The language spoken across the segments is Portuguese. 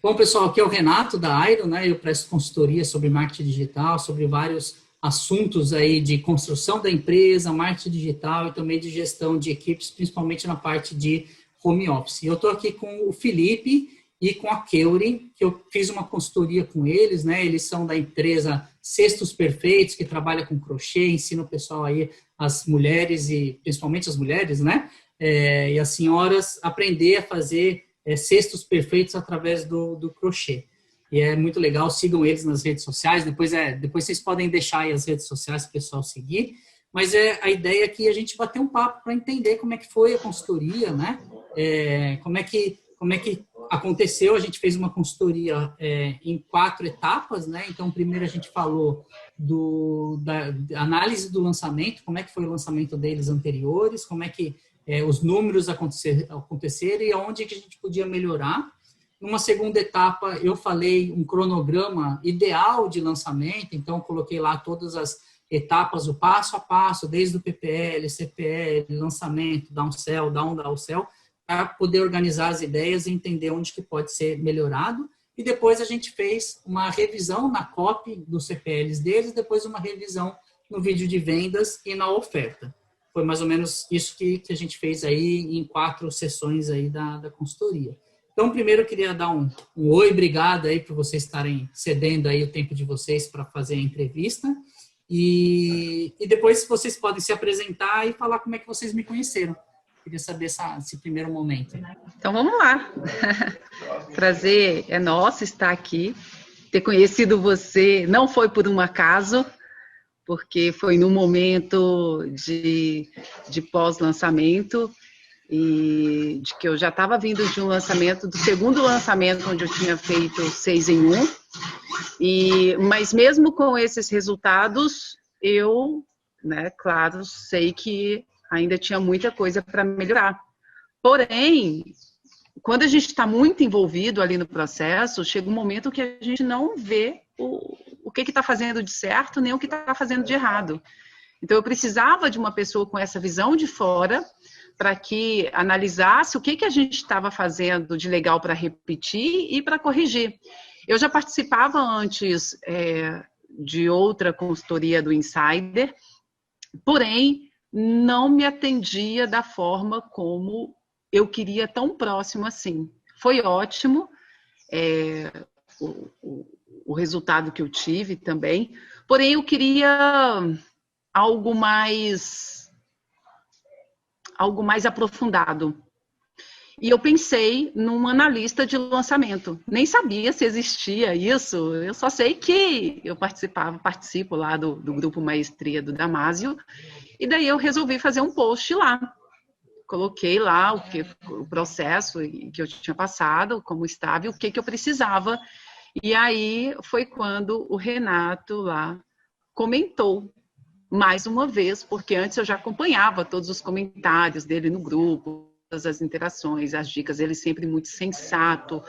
Bom, pessoal, aqui é o Renato da Airo, né? Eu presto consultoria sobre marketing digital, sobre vários assuntos aí de construção da empresa, marketing digital e também de gestão de equipes, principalmente na parte de home office. Eu estou aqui com o Felipe e com a Keuri, que eu fiz uma consultoria com eles, né? Eles são da empresa Cestos Perfeitos, que trabalha com crochê, ensina o pessoal aí, as mulheres e principalmente as mulheres, né? E as senhoras aprender a fazer cestos perfeitos através do crochê. E é muito legal, sigam eles nas redes sociais, depois vocês podem deixar aí as redes sociais para o pessoal seguir, mas a ideia aqui é a gente bater um papo para entender como é que foi a consultoria, né? Como é que aconteceu. A gente fez uma consultoria em 4 etapas, né? Então, primeiro a gente falou da análise do lançamento, como é que foi o lançamento deles anteriores, como é que os números aconteceram e aonde que a gente podia melhorar. Numa segunda etapa, eu falei um cronograma ideal de lançamento, então coloquei lá todas as etapas, o passo a passo, desde o PPL, CPL, lançamento, downsell, downsell, para poder organizar as ideias e entender onde que pode ser melhorado. E depois a gente fez uma revisão na copy dos CPLs deles, depois uma revisão no vídeo de vendas e na oferta. Foi mais ou menos isso que a gente fez aí em 4 sessões aí da consultoria. Então, primeiro eu queria dar um oi, obrigado aí por vocês estarem cedendo aí o tempo de vocês para fazer a entrevista. E depois vocês podem se apresentar e falar como é que vocês me conheceram. Queria saber esse primeiro momento. Então, vamos lá. Prazer é nosso estar aqui. Ter conhecido você não foi por um acaso, porque foi num momento de pós-lançamento e de que eu já estava vindo de um lançamento, do segundo lançamento, onde eu tinha feito 6 em 1. Mas mesmo com esses resultados, eu, né, claro, sei que ainda tinha muita coisa para melhorar. Porém, quando a gente está muito envolvido ali no processo, chega um momento que a gente não vê o que está fazendo de certo, nem o que está fazendo de errado. Então, eu precisava de uma pessoa com essa visão de fora, para que analisasse o que a gente estava fazendo de legal para repetir e para corrigir. Eu já participava antes de outra consultoria do Insider, porém, não me atendia da forma como eu queria, tão próximo assim. Foi ótimo o resultado que eu tive também, porém eu queria algo mais aprofundado. E eu pensei num analista de lançamento. Nem sabia se existia isso, eu só sei que eu participo lá do grupo Maestria do Damásio, e daí eu resolvi fazer um post lá. Coloquei lá o processo que eu tinha passado, como estava e o que eu precisava. E aí foi quando o Renato lá comentou mais uma vez, porque antes eu já acompanhava todos os comentários dele no grupo, todas as interações, as dicas, ele sempre muito sensato,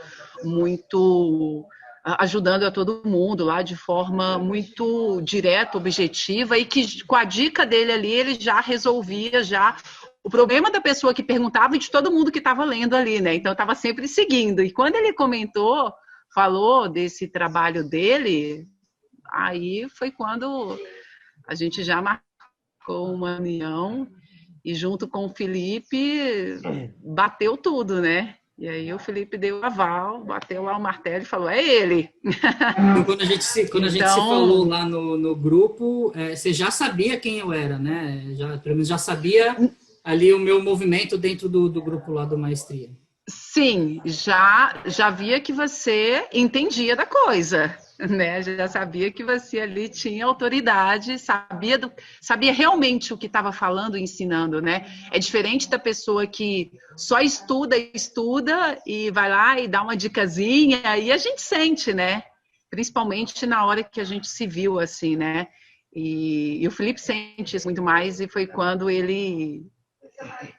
muito ajudando a todo mundo lá de forma muito direta, objetiva, e que com a dica dele ali, ele já resolvia o problema da pessoa que perguntava e de todo mundo que estava lendo ali, né? Então, eu estava sempre seguindo. E quando ele falou desse trabalho dele, aí foi quando a gente já marcou uma reunião e junto com o Felipe bateu tudo, né? E aí o Felipe deu o aval, bateu lá o martelo e falou, é ele. Então, quando a gente se falou lá no grupo, você já sabia quem eu era, né? Pelo menos já sabia ali o meu movimento dentro do grupo lá do Maestria. Sim, já via que você entendia da coisa, né? Já sabia que você ali tinha autoridade, sabia realmente o que estava falando e ensinando, né? É diferente da pessoa que só estuda e vai lá e dá uma dicasinha e a gente sente, né? Principalmente na hora que a gente se viu assim, né? E o Felipe sente isso muito mais e foi quando ele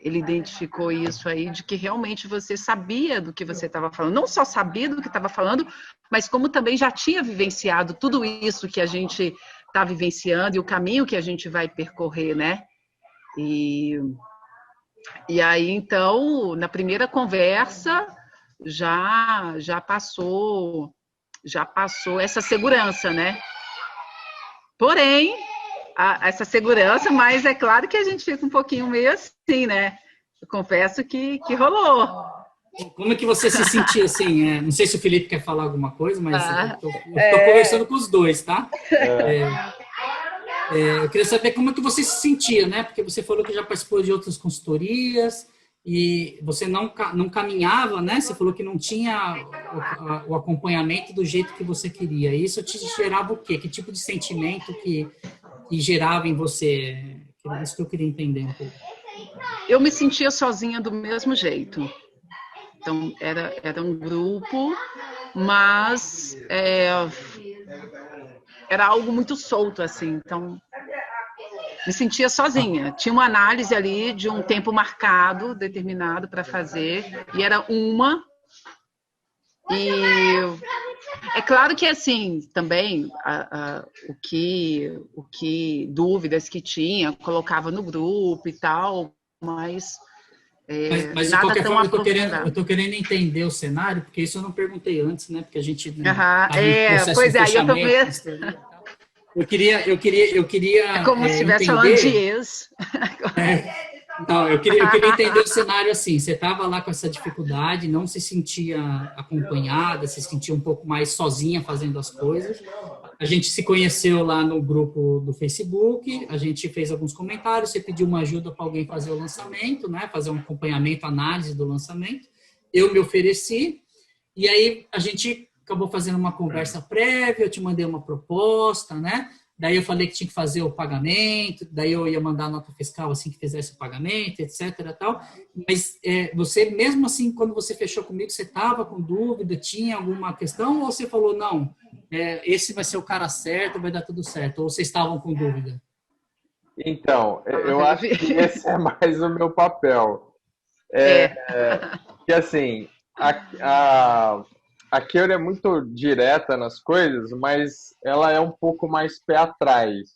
identificou isso aí, de que realmente você sabia do que você estava falando. Não só sabia do que estava falando, mas como também já tinha vivenciado tudo isso que a gente está vivenciando e o caminho que a gente vai percorrer, né? E aí, então, na primeira conversa, já passou essa segurança, né? Porém, essa segurança, mas é claro que a gente fica um pouquinho meio assim, né? Eu confesso que rolou. Como é que você se sentia assim? Não sei se o Felipe quer falar alguma coisa, mas eu tô conversando com os dois, tá? Eu queria saber como é que você se sentia, né? Porque você falou que já participou de outras consultorias e você não caminhava, né? Você falou que não tinha o acompanhamento do jeito que você queria. Isso te gerava o quê? Que tipo de sentimento que gerava em você? Isso que eu queria entender um pouco. Eu me sentia sozinha do mesmo jeito. Então, era um grupo, mas era algo muito solto, assim. Então, me sentia sozinha. Tinha uma análise ali de um tempo marcado, determinado para fazer, e era uma. E é claro que, assim, também, o que dúvidas que tinha, colocava no grupo e tal, mas Mas de qualquer forma, eu tô querendo entender o cenário, porque isso eu não perguntei antes, né? Porque a gente estava em processo de fechamento. Eu queria é como se estivesse falando de ex. Não, eu queria entender o cenário assim. Você estava lá com essa dificuldade, não se sentia acompanhada, se sentia um pouco mais sozinha fazendo as coisas. A gente se conheceu lá no grupo do Facebook, a gente fez alguns comentários, você pediu uma ajuda para alguém fazer o lançamento, né? Fazer um acompanhamento, análise do lançamento. Eu me ofereci, e aí a gente acabou fazendo uma conversa prévia, eu te mandei uma proposta, né? Daí eu falei que tinha que fazer o pagamento, daí eu ia mandar a nota fiscal assim que fizesse o pagamento, etc. Tal. Mas você, mesmo assim, quando você fechou comigo, você estava com dúvida, tinha alguma questão, ou você falou, não, esse vai ser o cara certo, vai dar tudo certo, ou vocês estavam com dúvida? Então, eu acho que esse é mais o meu papel. Que assim, a Keura é muito direta nas coisas, mas ela é um pouco mais pé atrás.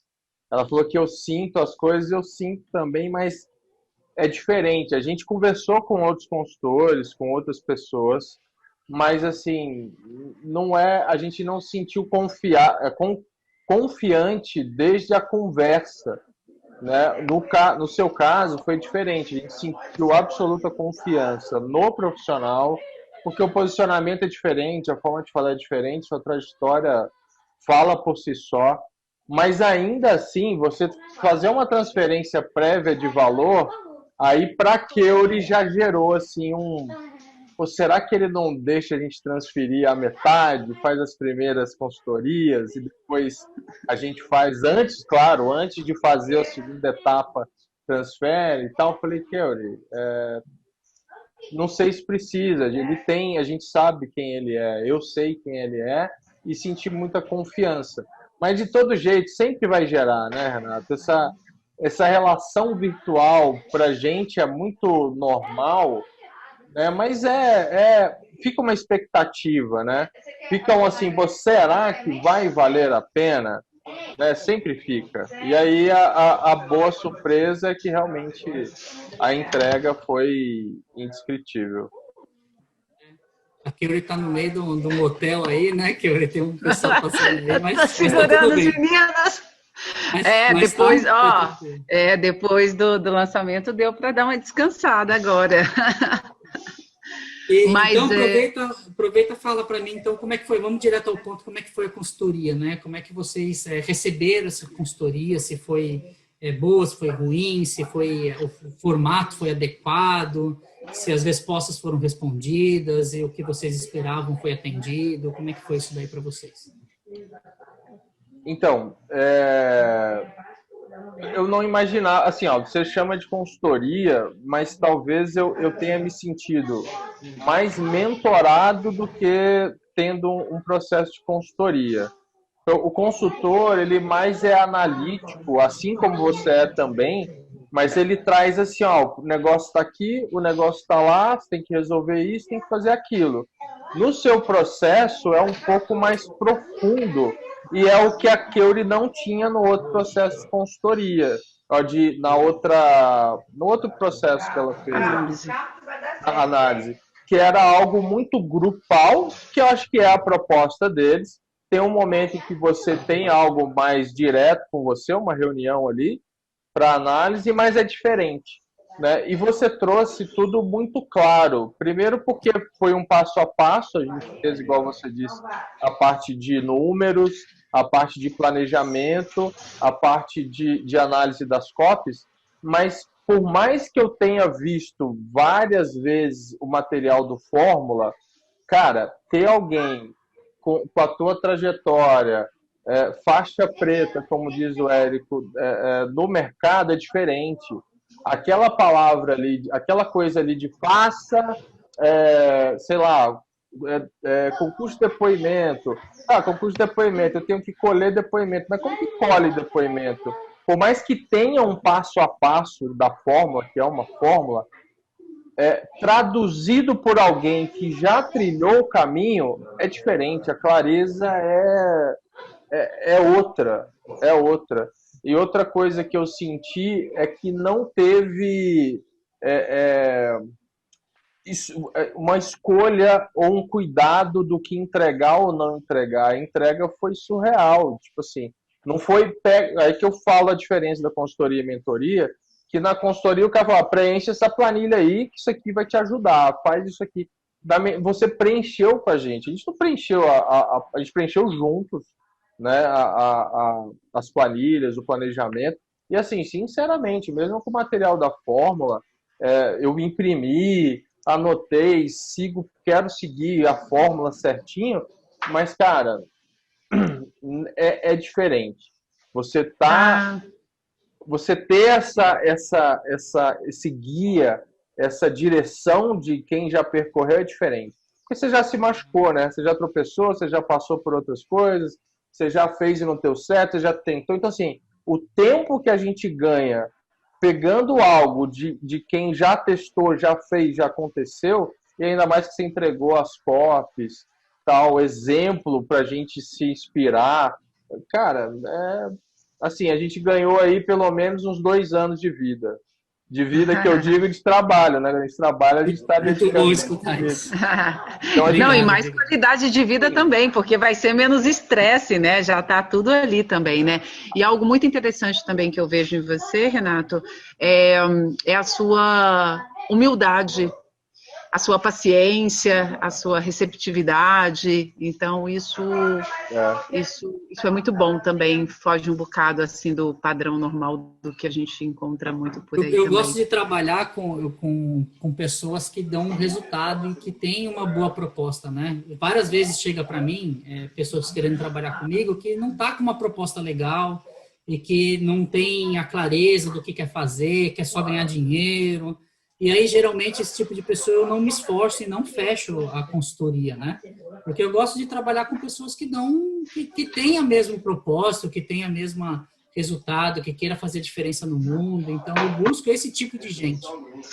Ela falou que eu sinto as coisas, eu sinto também, mas é diferente. A gente conversou com outros consultores, com outras pessoas, mas assim, a gente não sentiu confiante desde a conversa, né? No seu caso foi diferente, a gente sentiu absoluta confiança no profissional, porque o posicionamento é diferente, a forma de falar é diferente, sua trajetória fala por si só, mas ainda assim, você fazer uma transferência prévia de valor, aí para a Keuri já gerou assim ou será que ele não deixa a gente transferir a metade, faz as primeiras consultorias e depois a gente faz antes de fazer a segunda etapa, transfere e tal? Eu falei, Keuri, não sei se precisa, a gente sabe quem ele é, eu sei quem ele é e senti muita confiança. Mas de todo jeito, sempre vai gerar, né, Renato? Essa relação virtual pra gente é muito normal, né? Mas fica uma expectativa, né? Ficam assim, será que vai valer a pena? Né? Sempre fica. E aí a boa surpresa é que realmente a entrega foi indescritível. A Keuri está no meio de um hotel aí, né? Keuri tem um pessoal passando aí, mas tá segurando as meninas. Depois, depois do lançamento deu para dar uma descansada agora. Então, aproveita e fala para mim, então, como é que foi? Vamos direto ao ponto, como é que foi a consultoria, né? Como é que vocês receberam essa consultoria? Se foi boa, se foi ruim, se foi o formato foi adequado, se as respostas foram respondidas e o que vocês esperavam foi atendido? Como é que foi isso daí para vocês? Então, eu não imaginava, assim, você chama de consultoria, mas talvez eu tenha me sentido mais mentorado do que tendo um processo de consultoria. Então, o consultor, ele mais é analítico, assim como você é também, mas ele traz assim, o negócio está aqui, o negócio está lá, você tem que resolver isso, tem que fazer aquilo. No seu processo é um pouco mais profundo e é o que a Keuri não tinha no outro processo de consultoria, no outro processo que ela fez, a análise. que era algo muito grupal, que eu acho que é a proposta deles. Tem um momento em que você tem algo mais direto com você, uma reunião ali para análise, mas é diferente, né? E você trouxe tudo muito claro. Primeiro porque foi um passo a passo, a gente fez, igual você disse, a parte de números, a parte de planejamento, a parte de análise das copies, mas por mais que eu tenha visto várias vezes o material do Fórmula, cara, ter alguém com a tua trajetória, faixa preta, como diz o Érico, no mercado é diferente. Aquela palavra ali, aquela coisa ali de faça, sei lá, concurso de depoimento. Concurso de depoimento, eu tenho que colher depoimento. Mas como que colhe depoimento? Por mais que tenha um passo a passo da fórmula, que é uma fórmula, traduzido por alguém que já trilhou o caminho, é diferente. A clareza é outra. É outra. E outra coisa que eu senti é que não teve uma escolha ou um cuidado do que entregar ou não entregar. A entrega foi surreal. Tipo assim, não foi... Aí que eu falo a diferença da consultoria e mentoria, que na consultoria o cara fala, preenche essa planilha aí, que isso aqui vai te ajudar, faz isso aqui. Você preencheu com a gente não preencheu, a gente preencheu juntos, né, as planilhas, o planejamento, e assim, sinceramente, mesmo com o material da fórmula, eu imprimi, anotei, quero seguir a fórmula certinho, mas, cara, é diferente. Você ter esse guia, essa direção de quem já percorreu é diferente. Porque você já se machucou, né? Você já tropeçou, você já passou por outras coisas, você já fez e não deu certo, você já tentou. Então, assim, o tempo que a gente ganha pegando algo de quem já testou, já fez, já aconteceu, e ainda mais que você entregou as copies, tal, exemplo para a gente se inspirar. Cara, assim, a gente ganhou aí pelo menos uns 2 anos de vida. De vida que eu digo de trabalho, né? A gente trabalha, a gente está Muito bom escutar isso. Então, não, e mais qualidade de vida também, porque vai ser menos estresse, né? Já está tudo ali também, né? E algo muito interessante também que eu vejo em você, Renato, é a sua humildade, a sua paciência, a sua receptividade. Então, isso é muito bom também, foge um bocado assim do padrão normal do que a gente encontra muito por aí. Eu gosto de trabalhar com pessoas que dão um resultado e que têm uma boa proposta, né? Várias vezes chega para mim, pessoas querendo trabalhar comigo, que não tá com uma proposta legal e que não tem a clareza do que quer fazer, quer só ganhar dinheiro. E aí, geralmente, esse tipo de pessoa eu não me esforço e não fecho a consultoria, né? Porque eu gosto de trabalhar com pessoas que têm o mesmo propósito, que têm a mesma resultado, que queira fazer diferença no mundo. Então, eu busco esse tipo de gente,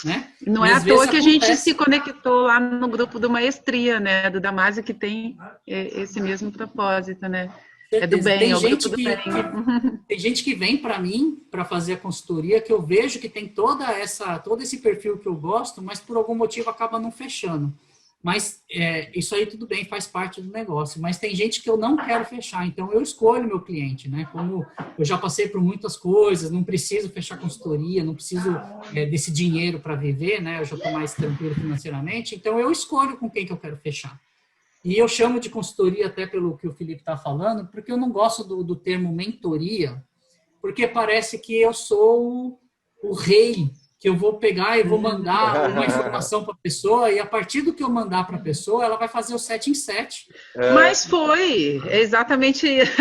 né? Não é à toa que a gente se conectou lá no grupo do Maestria, né? Do Damásio, que tem esse mesmo propósito, né? É do bem, é o grupo do bem. Tem gente que vem para mim para fazer a consultoria que eu vejo que tem todo esse perfil que eu gosto, mas por algum motivo acaba não fechando. Mas isso aí tudo bem, faz parte do negócio. Mas tem gente que eu não quero fechar, então eu escolho meu cliente, né? Como eu já passei por muitas coisas, não preciso fechar consultoria, não preciso desse dinheiro para viver, né? Eu já estou mais tranquilo financeiramente, então eu escolho com quem que eu quero fechar. E eu chamo de consultoria até pelo que o Felipe está falando, porque eu não gosto do termo mentoria, porque parece que eu sou o rei, que eu vou pegar e vou mandar uma informação para a pessoa, e a partir do que eu mandar para a pessoa, ela vai fazer o 7 em 7. Mas foi exatamente isso.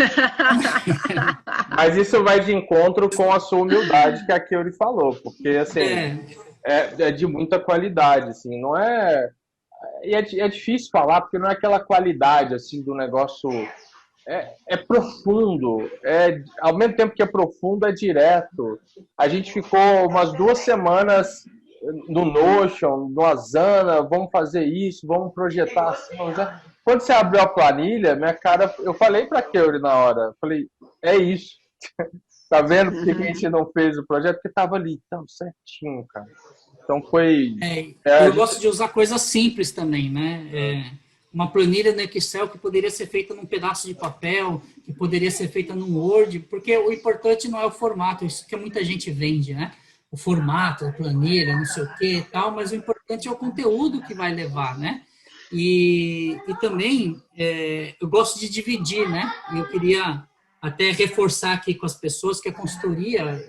Mas isso vai de encontro com a sua humildade, que a Keuri falou, porque assim, é de muita qualidade, assim, não é... E é difícil falar, porque não é aquela qualidade assim do negócio. É profundo. Ao mesmo tempo que é profundo, é direto. A gente ficou umas 2 semanas no Notion, no Asana, vamos fazer isso, vamos projetar assim. Quando você abriu a planilha, minha cara, eu falei para a Keuri na hora, falei, é isso. Tá vendo por que a gente não fez o projeto? Porque tava ali, tão certinho, cara. Então foi... Eu gosto de usar coisas simples também, né? Uma planilha no Excel que poderia ser feita num pedaço de papel, que poderia ser feita num Word, porque o importante não é o formato, isso que muita gente vende, né? O formato, a planilha, não sei o que e tal, mas o importante é o conteúdo que vai levar, né? E também eu gosto de dividir, né? Eu queria até reforçar aqui com as pessoas que a consultoria,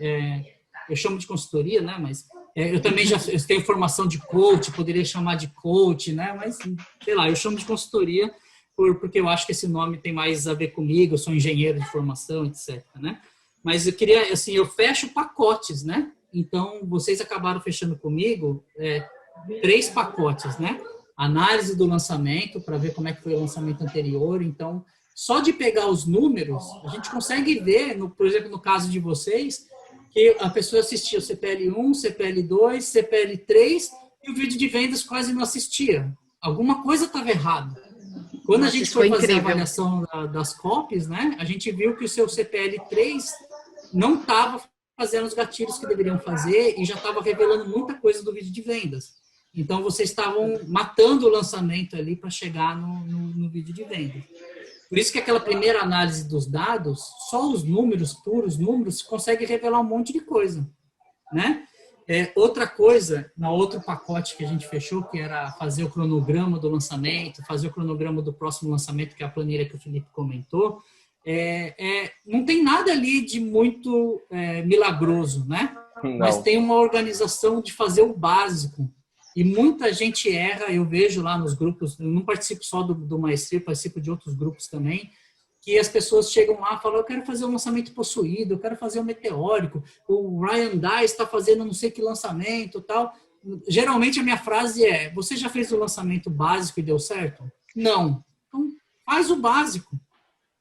eu chamo de consultoria, né? Mas eu também eu tenho formação de coach, poderia chamar de coach, né? Mas, sei lá, eu chamo de consultoria porque eu acho que esse nome tem mais a ver comigo, eu sou engenheiro de formação, etc, né? Mas eu queria, assim, eu fecho pacotes, né? Então, vocês acabaram fechando comigo 3 pacotes, né? Análise do lançamento, para ver como é que foi o lançamento anterior. Então, só de pegar os números, a gente consegue ver, por exemplo, no caso de vocês, que a pessoa assistia o CPL1, CPL2, CPL3 e o vídeo de vendas quase não assistia. Alguma coisa estava errada. Quando a gente foi fazer a avaliação das copies, né, a gente viu que o seu CPL3 não estava fazendo os gatilhos que deveriam fazer e já estava revelando muita coisa do vídeo de vendas. Então, vocês estavam matando o lançamento ali para chegar no vídeo de vendas. Por isso que aquela primeira análise dos dados, só os números, puros números, consegue revelar um monte de coisa, né? Outra coisa, no outro pacote que a gente fechou, que era fazer o cronograma do lançamento, fazer o cronograma do próximo lançamento, que é a planilha que o Felipe comentou, não tem nada ali de muito milagroso, né? Não. Mas tem uma organização de fazer o básico. E muita gente erra, eu vejo lá nos grupos, eu não participo só do Maestria, participo de outros grupos também, que as pessoas chegam lá e falam, eu quero fazer um lançamento possuído, eu quero fazer um meteórico, o Ryan Dice está fazendo não sei que lançamento e tal. Geralmente a minha frase é, você já fez o lançamento básico e deu certo? Não. Então, faz o básico.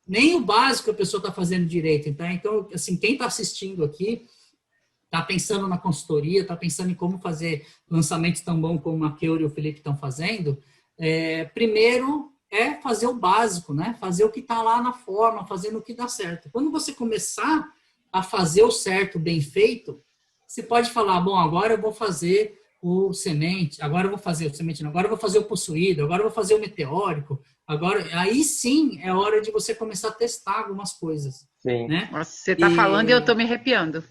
Nem o básico a pessoa está fazendo direito. Então, assim, quem está assistindo aqui, está pensando na consultoria, está pensando em como fazer lançamentos tão bons como a Keura e o Felipe estão fazendo, primeiro fazer o básico, né? Fazer o que está lá na forma, fazendo o que dá certo. Quando você começar a fazer o certo bem feito, você pode falar, bom, agora eu vou fazer o semente, agora eu vou fazer o semente, agora eu vou fazer o possuído, agora eu vou fazer o meteórico, aí sim é hora de você começar a testar algumas coisas. Sim. Né? Nossa, você está falando e eu estou me arrepiando.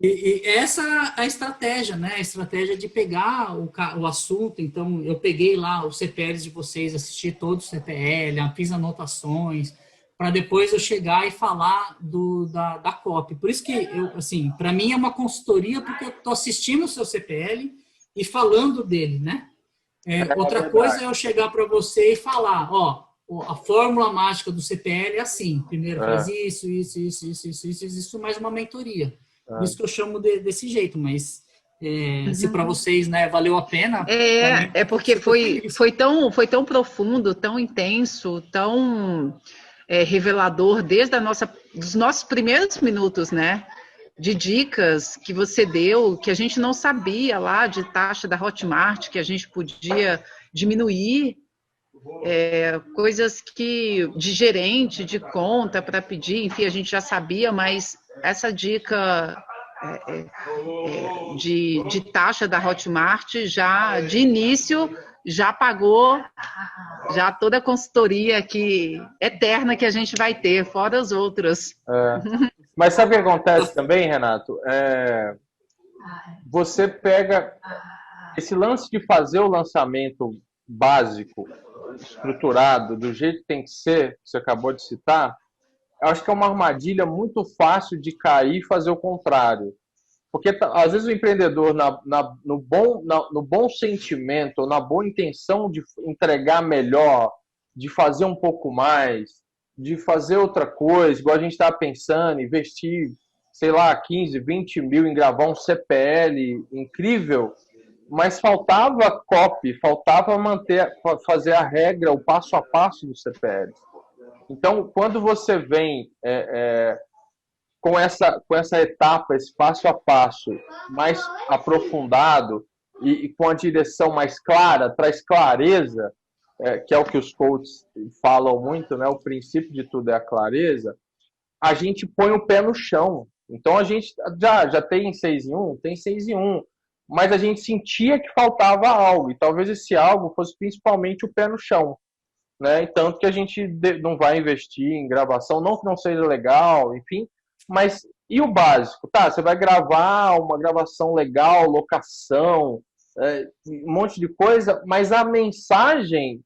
E essa é a estratégia, né? A estratégia de pegar o assunto. Então, eu peguei lá os CPLs de vocês, assisti todos os CPL, fiz anotações, para depois eu chegar e falar da copy. Por isso que, assim, para mim é uma consultoria, porque eu estou assistindo o seu CPL e falando dele, né? Outra coisa é eu chegar para você e falar, ó, a fórmula mágica do CPL é assim, primeiro faz isso, mais uma mentoria. Por isso que eu chamo desse jeito, mas se para vocês, né, valeu a pena... porque foi tão profundo, tão intenso, tão revelador desde dos nossos primeiros minutos, né? De dicas que você deu, que a gente não sabia lá de taxa da Hotmart, que a gente podia diminuir, coisas que de gerente, de conta para pedir, enfim, a gente já sabia, mas essa dica de taxa da Hotmart já de início já pagou já toda a consultoria eterna que a gente vai ter, fora as outras. Mas sabe o que acontece também, Renato? Você pega esse lance de fazer o lançamento básico, estruturado, do jeito que tem que ser, que você acabou de citar, eu acho que é uma armadilha muito fácil de cair e fazer o contrário. Porque, às vezes, o empreendedor, no bom sentimento, ou na boa intenção de entregar melhor, de fazer um pouco mais, de fazer outra coisa, igual a gente estava pensando, investir, sei lá, 15, 20 mil em gravar um CPL incrível, mas faltava copy, faltava fazer a regra, o passo a passo do CPL. Então, quando você vem com essa etapa, esse passo a passo mais aprofundado e com a direção mais clara, traz clareza, que é o que os coaches falam muito, né? O princípio de tudo é a clareza, a gente põe o pé no chão. Então, a gente já tem 6 em 1, tem 6 em 1. mas a gente sentia que faltava algo, e talvez esse algo fosse principalmente o pé no chão, né? E tanto que a gente não vai investir em gravação, não que não seja legal, enfim, mas e o básico? Tá, você vai gravar uma gravação legal, locação, um monte de coisa, mas a mensagem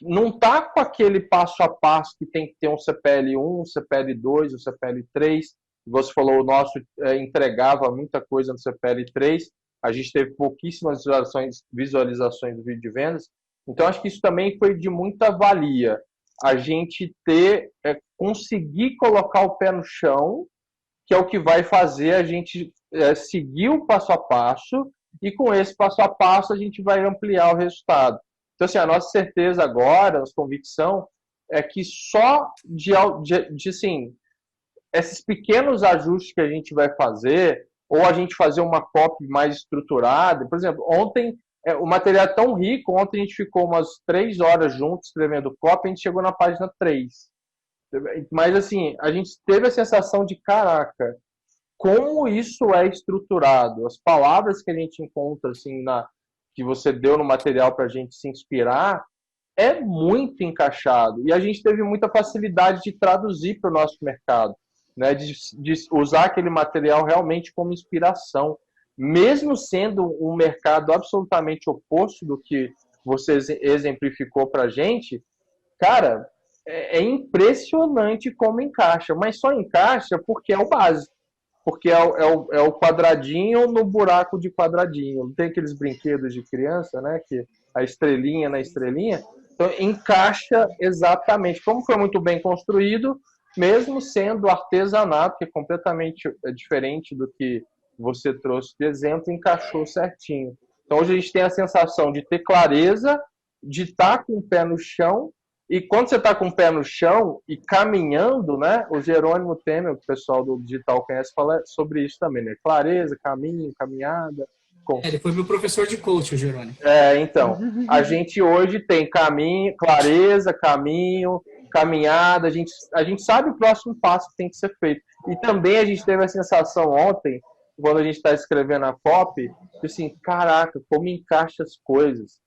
não tá com aquele passo a passo que tem que ter um CPL1, um CPL2, um CPL3. Você falou, o nosso entregava muita coisa no CPL3, a gente teve pouquíssimas visualizações do vídeo de vendas, então acho que isso também foi de muita valia. A gente conseguir colocar o pé no chão, que é o que vai fazer a gente seguir o passo a passo, e com esse passo a passo a gente vai ampliar o resultado. Então, assim, a nossa certeza agora, a nossa convicção, é que só assim, esses pequenos ajustes que a gente vai fazer, ou a gente fazer uma copy mais estruturada. Por exemplo, ontem, o material é tão rico, ontem a gente ficou umas 3 horas juntos escrevendo copy, a gente chegou na página 3. Mas, assim, a gente teve a sensação de, caraca, como isso é estruturado. As palavras que a gente encontra, assim, que você deu no material para a gente se inspirar, é muito encaixado. E a gente teve muita facilidade de traduzir para o nosso mercado, né? De usar aquele material realmente como inspiração. Mesmo sendo um mercado absolutamente oposto do que você exemplificou para a gente, cara, é impressionante como encaixa. Mas só encaixa porque é o básico. Porque é o quadradinho no buraco de quadradinho. Não tem aqueles brinquedos de criança, né? Que a estrelinha na estrelinha. Então, encaixa exatamente. Como foi muito bem construído, mesmo sendo artesanato, que é completamente diferente do que você trouxe de exemplo, encaixou certinho. Então, hoje a gente tem a sensação de ter clareza, de estar com o pé no chão. E quando você está com o pé no chão e caminhando, né? O Jerônimo Temer, o pessoal do digital conhece, fala sobre isso também, né? Clareza, caminho, caminhada. Ele foi meu professor de coach, o Jerônimo. Então, a gente hoje tem caminho, clareza, caminho, caminhada, a gente sabe o próximo passo que tem que ser feito. E também a gente teve a sensação ontem, quando a gente está escrevendo a copy, de assim, caraca, como encaixa as coisas.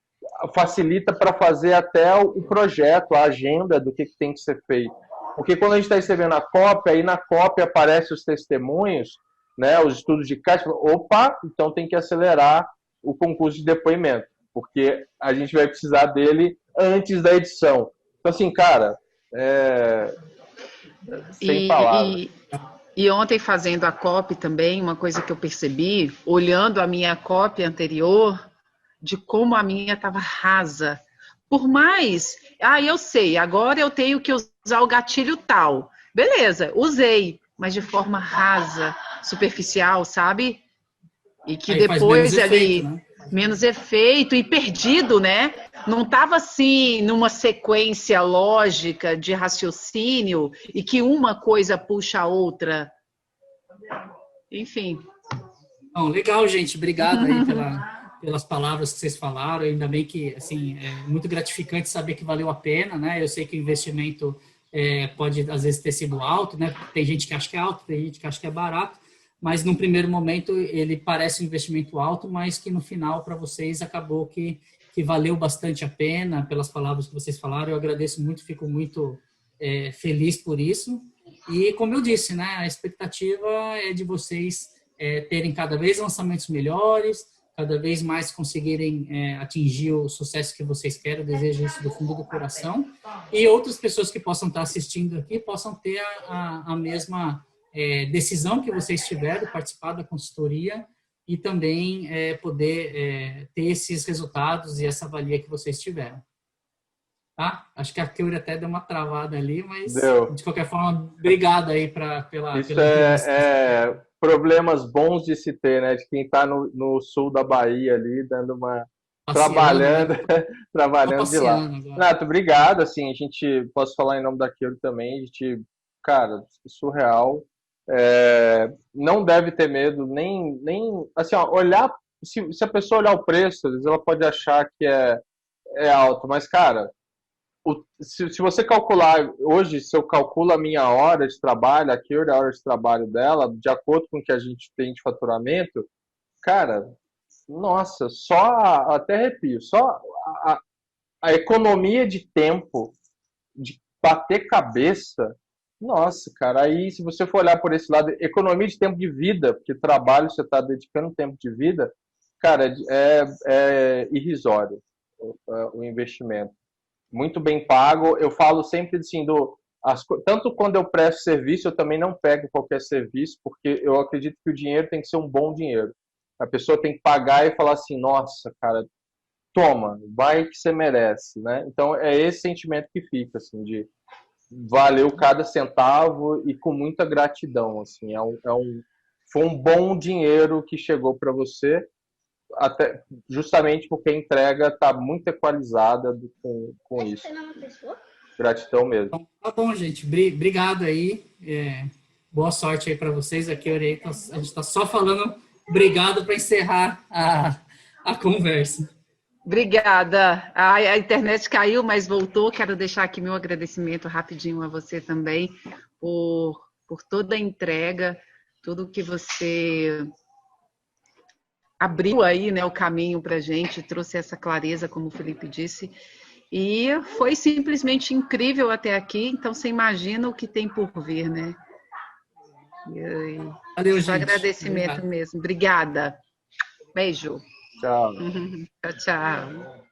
Facilita para fazer até o projeto, a agenda do que tem que ser feito. Porque quando a gente está escrevendo a cópia, aí na cópia aparecem os testemunhos, né, os estudos de caso, opa, então tem que acelerar o concurso de depoimento, porque a gente vai precisar dele antes da edição. Então, assim, cara, sem palavras. E ontem, fazendo a copy também, uma coisa que eu percebi, olhando a minha copy anterior, de como a minha estava rasa. Por mais... eu sei, agora eu tenho que usar o gatilho tal. Beleza, usei, mas de forma rasa, superficial, sabe? E que aí depois ali... Efeito, né? Menos efeito e perdido, né? Não estava assim, numa sequência lógica de raciocínio e que uma coisa puxa a outra. Enfim. Bom, legal, gente. Obrigado aí pelas palavras que vocês falaram, ainda bem que, assim, é muito gratificante saber que valeu a pena, né? Eu sei que o investimento pode, às vezes, ter sido alto, né? Tem gente que acha que é alto, tem gente que acha que é barato, mas, num primeiro momento, ele parece um investimento alto, mas que, no final, para vocês, acabou que valeu bastante a pena, pelas palavras que vocês falaram. Eu agradeço muito, fico muito feliz por isso. E, como eu disse, né? A expectativa é de vocês terem cada vez lançamentos melhores, cada vez mais conseguirem atingir o sucesso que vocês querem, eu desejo isso do fundo do coração, e outras pessoas que possam estar assistindo aqui possam ter a mesma decisão que vocês tiveram, participar da consultoria e também poder ter esses resultados e essa valia que vocês tiveram. Tá? Acho que a Keuri até deu uma travada ali, mas de qualquer forma, obrigado aí pela isso pela problemas bons de se ter, né? De quem está no sul da Bahia ali, dando uma... Trabalhando de lá. Nato, obrigado, assim, a gente, posso falar em nome da Keuri também, a gente, cara, surreal. Não deve ter medo, nem assim, ó, olhar, se a pessoa olhar o preço, às vezes ela pode achar que é alto, mas, cara, se você calcular, hoje, se eu calculo a minha hora de trabalho, a hora de trabalho dela, de acordo com o que a gente tem de faturamento, cara, nossa, até arrepio, só a economia de tempo, de bater cabeça, nossa, cara, aí se você for olhar por esse lado, economia de tempo de vida, porque trabalho você está dedicando tempo de vida, cara, é irrisório o investimento. Muito bem pago. Eu falo sempre assim, tanto quando eu presto serviço, eu também não pego qualquer serviço, porque eu acredito que o dinheiro tem que ser um bom dinheiro. A pessoa tem que pagar e falar assim, nossa, cara, toma, vai que você merece, né? Então é esse sentimento que fica, assim, de valeu cada centavo e com muita gratidão, assim, foi um bom dinheiro que chegou para você, até justamente porque a entrega está muito equalizada com isso. Gratidão mesmo. Então, tá bom, gente. Obrigado aí. Boa sorte aí para vocês. Aqui a gente está só falando obrigado para encerrar a conversa. Obrigada. A internet caiu, mas voltou. Quero deixar aqui meu agradecimento rapidinho a você também por toda a entrega, tudo que você abriu aí, né, o caminho para a gente, trouxe essa clareza, como o Felipe disse, e foi simplesmente incrível até aqui, então você imagina o que tem por vir, né? Valeu, Só gente. agradecimento mesmo. Obrigada. Beijo. Tchau. Tchau, tchau.